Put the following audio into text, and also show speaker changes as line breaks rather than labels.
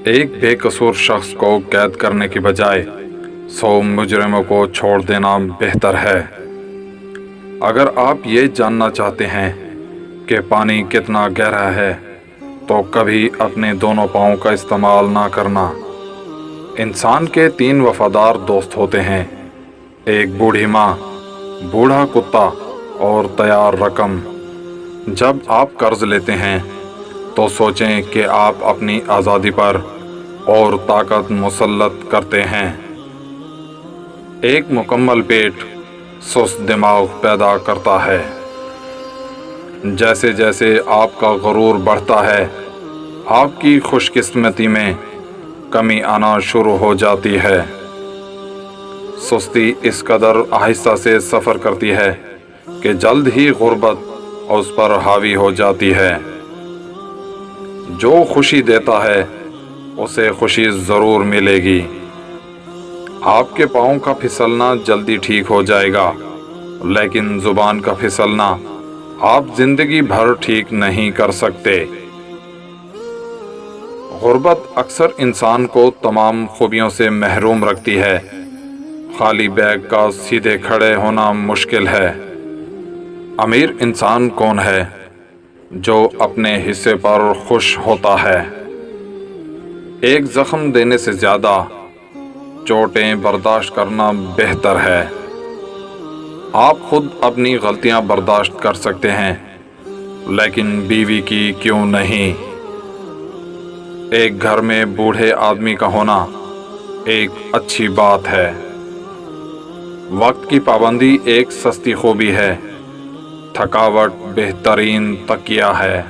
ایک بے قصور شخص کو قید کرنے کی بجائے 100 مجرموں کو چھوڑ دینا بہتر ہے۔ اگر آپ یہ جاننا چاہتے ہیں کہ پانی کتنا گہرا ہے تو کبھی اپنے دونوں پاؤں کا استعمال نہ کرنا۔ انسان کے 3 وفادار دوست ہوتے ہیں، ایک بوڑھی ماں، بوڑھا کتا اور تیار رقم۔ جب آپ قرض لیتے ہیں تو سوچیں کہ آپ اپنی آزادی پر اور طاقت مسلط کرتے ہیں۔ ایک مکمل پیٹ سست دماغ پیدا کرتا ہے۔ جیسے جیسے آپ کا غرور بڑھتا ہے، آپ کی خوش قسمتی میں کمی آنا شروع ہو جاتی ہے۔ سستی اس قدر آہستہ سے سفر کرتی ہے کہ جلد ہی غربت اس پر حاوی ہو جاتی ہے۔ جو خوشی دیتا ہے اسے خوشی ضرور ملے گی۔ آپ کے پاؤں کا پھسلنا جلدی ٹھیک ہو جائے گا، لیکن زبان کا پھسلنا آپ زندگی بھر ٹھیک نہیں کر سکتے۔ غربت اکثر انسان کو تمام خوبیوں سے محروم رکھتی ہے۔ خالی بیگ کا سیدھے کھڑے ہونا مشکل ہے۔ امیر انسان کون ہے؟ جو اپنے حصے پر خوش ہوتا ہے۔ ایک زخم دینے سے زیادہ چوٹیں برداشت کرنا بہتر ہے۔ آپ خود اپنی غلطیاں برداشت کر سکتے ہیں، لیکن بیوی کی کیوں نہیں؟ ایک گھر میں بوڑھے آدمی کا ہونا ایک اچھی بات ہے۔ وقت کی پابندی ایک سستی خوبی ہے، تھکاوٹ بہترین تکیہ ہے۔